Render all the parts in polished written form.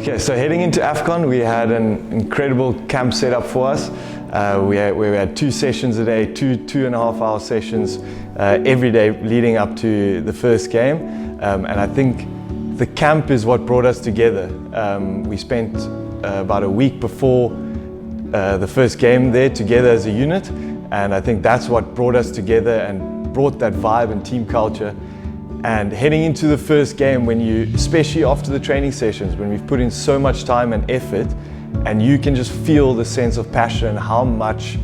Okay, so heading into AFCON, we had an incredible camp set up for us. We had 2 sessions a day, two 2.5-hour sessions every day leading up to the first game. And I think the camp is what brought us together. We spent about a week before the first game there together as a unit. And I think that's what brought us together and brought that vibe and team culture. And heading into the first game, especially after the training sessions, when we've put in so much time and effort, and you can just feel the sense of passion and how much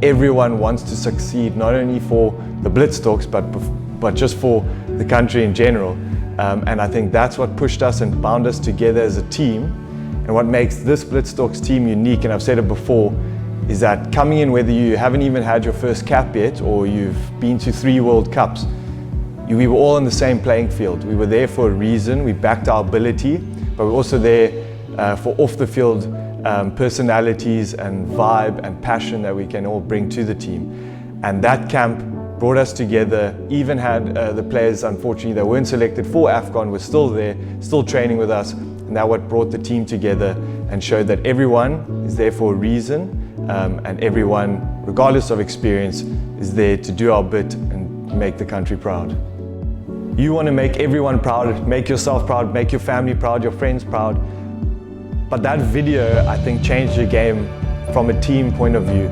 everyone wants to succeed, not only for the Blitztalks, but just for the country in general. And I think that's what pushed us and bound us together as a team. And what makes this Blitztalks team unique, and I've said it before, is that coming in, whether you haven't even had your first cap yet or you've been to 3 World Cups, we were all on the same playing field. We were there for a reason. We backed our ability, but we're also there for off the field personalities and vibe and passion that we can all bring to the team. And that camp brought us together. Even had the players, unfortunately, that weren't selected for AFCON were still there, still training with us. And that what brought the team together and showed that everyone is there for a reason, and everyone, regardless of experience, is there to do our bit and make the country proud. You want to make everyone proud, make yourself proud, make your family proud, your friends proud. But that video, I think, changed the game from a team point of view.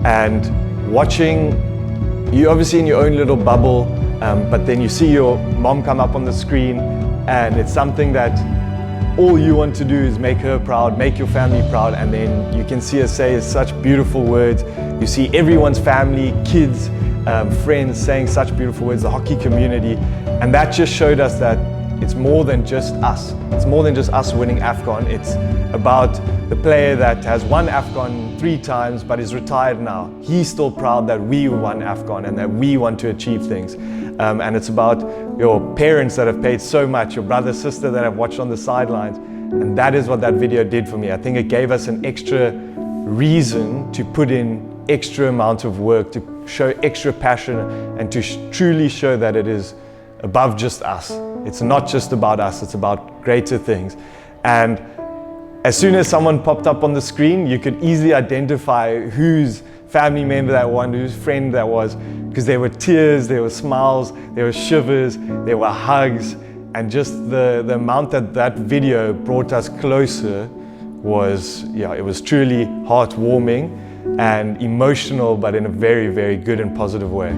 And watching, you obviously in your own little bubble, but then you see your mom come up on the screen, and it's something that all you want to do is make her proud, make your family proud, and then you can see her say such beautiful words. You see everyone's family, kids, friends saying such beautiful words, the hockey community, and that just showed us that it's more than just us. It's more than just us winning AFCON. It's about the player that has won AFCON 3 times but is retired now. He's still proud that we won AFCON and that we want to achieve things. And it's about your parents that have paid so much, your brother, sister that have watched on the sidelines. And that is what that video did for me. I think it gave us an extra reason to put in extra amount of work, to show extra passion, and to truly show that it is above just us. It's not just about us, it's about greater things. And as soon as someone popped up on the screen, you could easily identify whose family member that was, whose friend that was, because there were tears, there were smiles, there were shivers, there were hugs, and just the amount that video brought us closer was, yeah, it was truly heartwarming and emotional, but in a very, very good and positive way.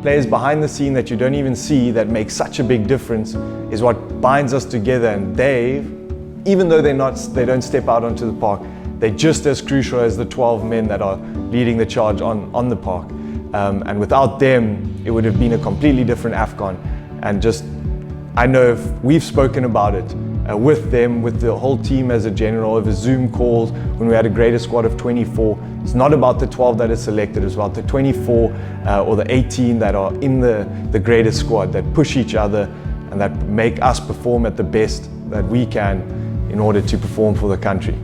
Players behind the scene that you don't even see that make such a big difference is what binds us together, and they, even though they don't step out onto the park, they're just as crucial as the 12 men that are leading the charge on the park. And without them, it would have been a completely different AFCON. And just, I know we've spoken about it with them, with the whole team as a general, over Zoom calls when we had a greater squad of 24. It's not about the 12 that is selected, it's about the 24 or the 18 that are in the greater squad, that push each other and that make us perform at the best that we can in order to perform for the country.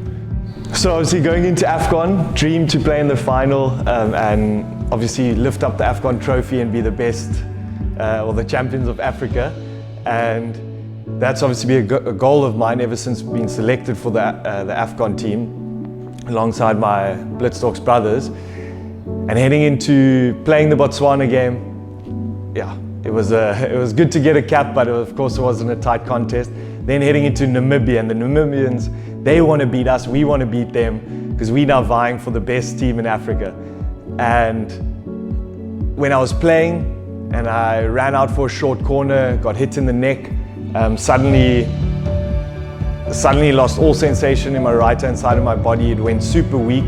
So obviously going into AFCON, dream to play in the final and obviously lift up the AFCON trophy and be the best or the champions of Africa. And that's obviously been a goal of mine ever since being selected for the AFCON team alongside my Blitztalks brothers. And heading into playing the Botswana game, yeah, it was good to get a cap, but of course it wasn't a tight contest. Then heading into Namibia, and the Namibians, they want to beat us, we want to beat them, because we're now vying for the best team in Africa. And when I was playing and I ran out for a short corner, got hit in the neck, suddenly lost all sensation in my right hand side of my body. It went super weak,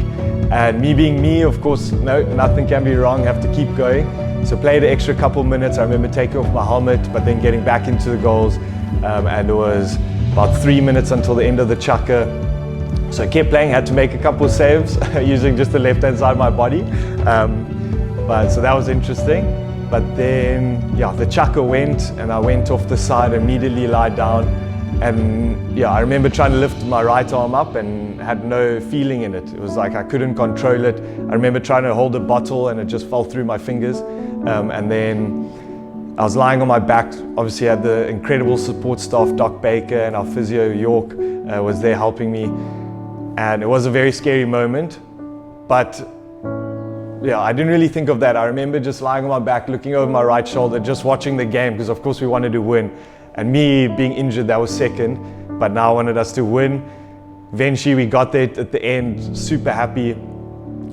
and me being me, of course, no, nothing can be wrong, have to keep going. So played an extra couple minutes. I remember taking off my helmet, but then getting back into the goals, and it was about 3 minutes until the end of the chukker. So I kept playing, had to make a couple of saves using just the left hand side of my body, so that was interesting. But then, yeah, the chukker went, and I went off the side, immediately lied down. And yeah, I remember trying to lift my right arm up and had no feeling in it. It was like I couldn't control it. I remember trying to hold a bottle and it just fell through my fingers. And then I was lying on my back. Obviously, I had the incredible support staff, Doc Baker and our physio York was there helping me. And it was a very scary moment, but yeah, I didn't really think of that. I remember just lying on my back, looking over my right shoulder, just watching the game, because of course we wanted to win. And me being injured, that was second, but now I wanted us to win. Eventually we got there at the end, super happy.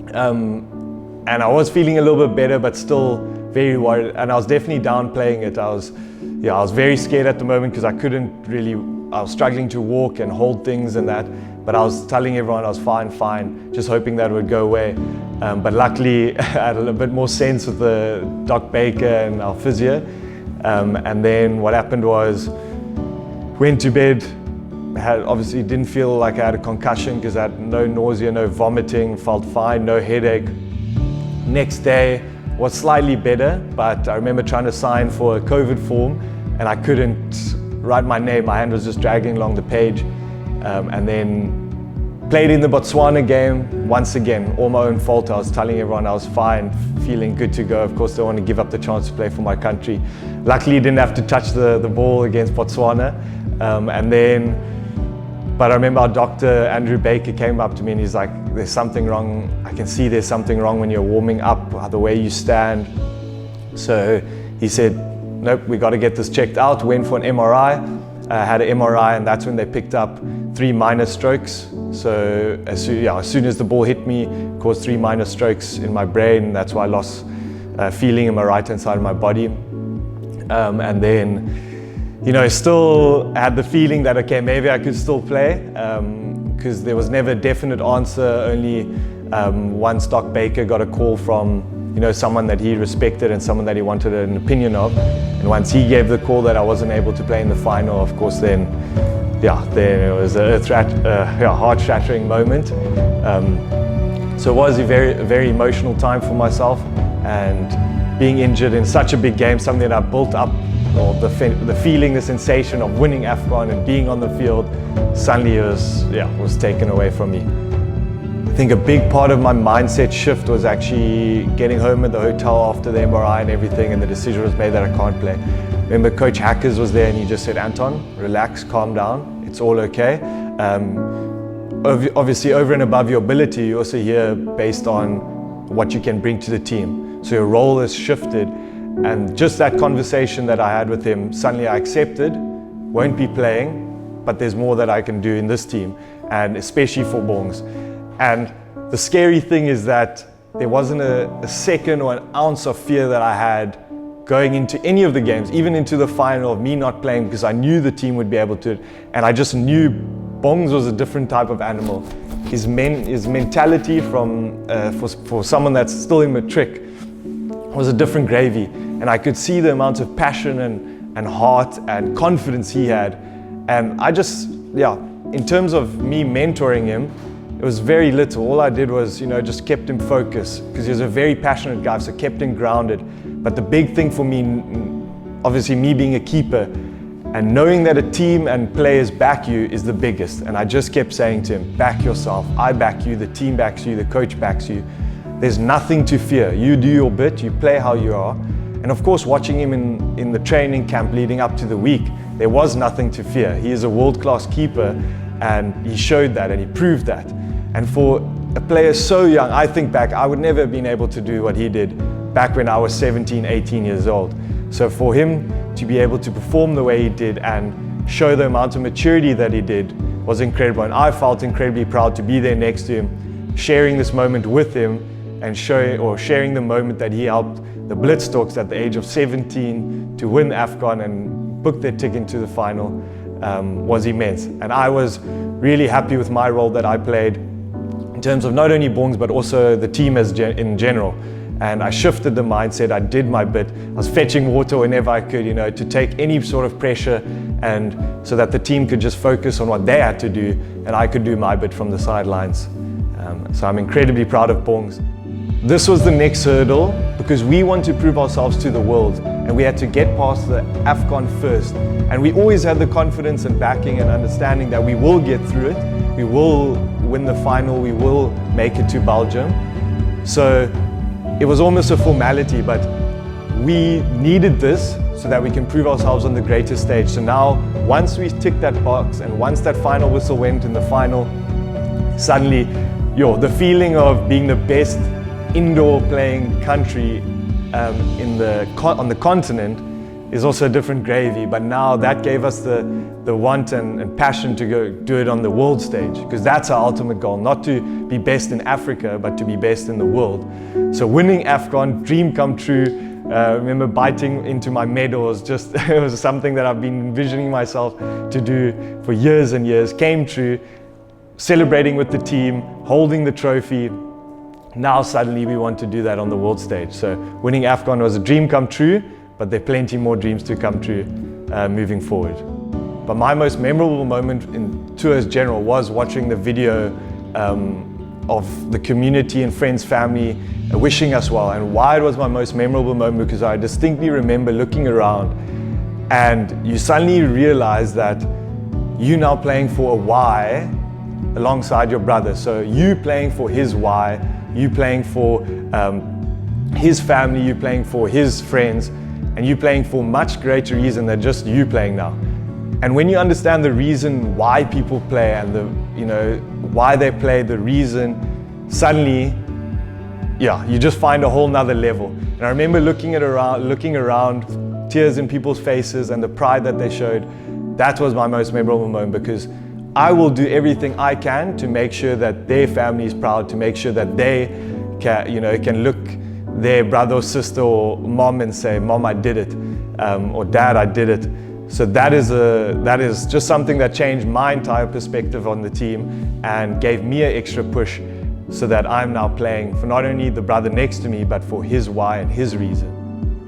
And I was feeling a little bit better, but still very worried. And I was definitely downplaying it. I was very scared at the moment because I was struggling to walk and hold things and that. But I was telling everyone I was fine, just hoping that it would go away. But luckily, I had a little bit more sense with the Doc Baker and our physio. And then what happened was, went to bed, obviously didn't feel like I had a concussion because I had no nausea, no vomiting, felt fine, no headache. Next day was slightly better, but I remember trying to sign for a COVID form and I couldn't write my name. My hand was just dragging along the page. And then played in the Botswana game, once again, all my own fault. I was telling everyone I was fine, feeling good to go. Of course, I want to give up the chance to play for my country. Luckily, didn't have to touch the ball against Botswana. But I remember our doctor, Andrew Baker, came up to me and he's like, there's something wrong. I can see there's something wrong when you're warming up, the way you stand. So he said, nope, we got to get this checked out. Went for an MRI. Had an MRI, and that's when they picked up 3 minor strokes. So as soon as the ball hit me, it caused 3 minor strokes in my brain. That's why I lost feeling in my right-hand side of my body. And then, still had the feeling that, okay, maybe I could still play, because there was never a definite answer. Only once Doc Baker got a call from someone that he respected and someone that he wanted an opinion of. And once he gave the call that I wasn't able to play in the final, of course, then it was a heart-shattering moment. So it was a very emotional time for myself, and being injured in such a big game, something that I built up, or the feeling, the sensation of winning AFCON and being on the field, suddenly was taken away from me. I think a big part of my mindset shift was actually getting home at the hotel after the MRI and everything, and the decision was made that I can't play. Remember, Coach Hackers was there and he just said, Anton, relax, calm down, it's all okay. Obviously, over and above your ability, you're also here based on what you can bring to the team. So your role has shifted, and just that conversation that I had with him, suddenly I accepted, won't be playing, but there's more that I can do in this team, and especially for Bongs. And the scary thing is that there wasn't a second or an ounce of fear that I had going into any of the games, even into the final, of me not playing, because I knew the team would be able to. And I just knew Bongs was a different type of animal. His mentality for someone that's still in matric was a different gravy. And I could see the amount of passion and heart and confidence he had. And I just, in terms of me mentoring him, it was very little. All I did was, just kept him focused, because he was a very passionate guy, so kept him grounded. But the big thing for me, obviously me being a keeper, and knowing that a team and players back you is the biggest. And I just kept saying to him, back yourself, I back you, the team backs you, the coach backs you. There's nothing to fear. You do your bit, you play how you are. And of course, watching him in the training camp leading up to the week, there was nothing to fear. He is a world-class keeper, and he showed that and he proved that. And for a player so young, I think back, I would never have been able to do what he did back when I was 17, 18 years old. So for him to be able to perform the way he did and show the amount of maturity that he did was incredible. And I felt incredibly proud to be there next to him, sharing this moment with him, and sharing the moment that he helped the Blitzdogs at the age of 17 to win AFCON and book their ticket to the final was immense. And I was really happy with my role that I played, in terms of not only Bongs but also the team in general. And I shifted the mindset, I did my bit. I was fetching water whenever I could, to take any sort of pressure, and so that the team could just focus on what they had to do and I could do my bit from the sidelines. So I'm incredibly proud of Bongs. This was the next hurdle, because we want to prove ourselves to the world, and we had to get past the AFCON first. And we always had the confidence and backing and understanding that we will get through it, we will win the final, we will make it to Belgium. So it was almost a formality, but we needed this so that we can prove ourselves on the greater stage. So now, once we tick that box and once that final whistle went in the final, suddenly, the feeling of being the best indoor playing country on the continent is also a different gravy, but now that gave us the want and passion to go do it on the world stage, because that's our ultimate goal, not to be best in Africa, but to be best in the world. So winning AFCON, dream come true. I remember biting into my medals, it was something that I've been envisioning myself to do for years and years, came true, celebrating with the team, holding the trophy. Now suddenly we want to do that on the world stage. So winning AFCON was a dream come true, but there are plenty more dreams to come true moving forward. But my most memorable moment in Tours General was watching the video of the community and friends, family wishing us well. And why it was my most memorable moment, because I distinctly remember looking around and you suddenly realize that you're now playing for a why alongside your brother. So you playing for his why, you playing for his family, you playing for his friends, and you playing for much greater reason than just you playing now. And when you understand the reason why people play and why they play, the reason, suddenly, you just find a whole nother level. And I remember looking around, tears in people's faces and the pride that they showed. That was my most memorable moment, because I will do everything I can to make sure that their family is proud, to make sure that they can look their brother or sister or mom and say, "Mom, I did it," or "Dad, I did it." So that is just something that changed my entire perspective on the team and gave me an extra push, so that I'm now playing for not only the brother next to me, but for his why and his reason.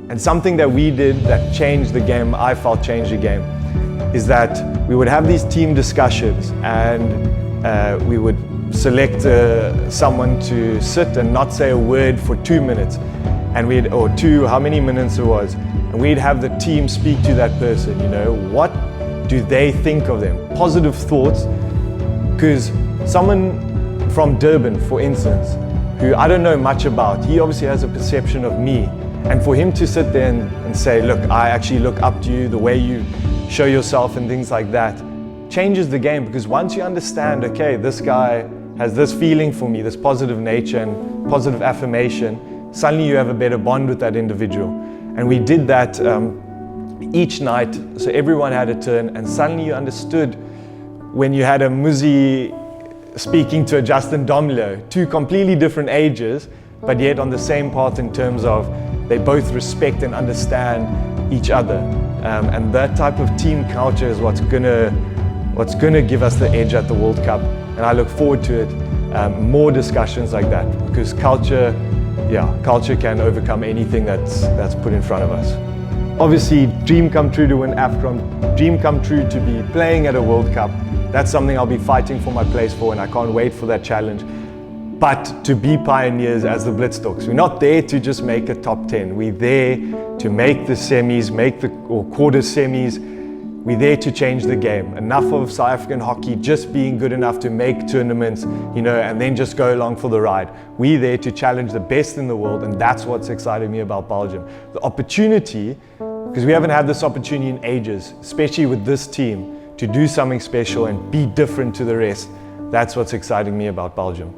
And something that we did that changed the game, I felt changed the game, is that we would have these team discussions, and we would select someone to sit and not say a word for 2 minutes, and how many minutes it was, and we'd have the team speak to that person. What do they think of them? Positive thoughts, because someone from Durban, for instance, who I don't know much about, he obviously has a perception of me, and for him to sit there and say, "Look, I actually look up to you, the way you show yourself," and things like that, changes the game. Because once you understand, okay, this guy has this feeling for me, this positive nature and positive affirmation, suddenly you have a better bond with that individual. And we did that each night, so everyone had a turn, and suddenly you understood when you had a Muzi speaking to a Justin Domelo, two completely different ages, but yet on the same path in terms of they both respect and understand each other. And that type of team culture is what's gonna give us the edge at the World Cup. And I look forward to it, more discussions like that, because culture can overcome anything that's put in front of us. Obviously, dream come true to win AFCON, dream come true to be playing at a World Cup. That's something I'll be fighting for my place for, and I can't wait for that challenge. But to be pioneers as the Blitzdogs. We're not there to just make a top 10. We're there to make the semis, or quarter semis. We're there to change the game. Enough of South African hockey just being good enough to make tournaments, and then just go along for the ride. We're there to challenge the best in the world, and that's what's excited me about Belgium. The opportunity, because we haven't had this opportunity in ages, especially with this team, to do something special and be different to the rest. That's what's exciting me about Belgium.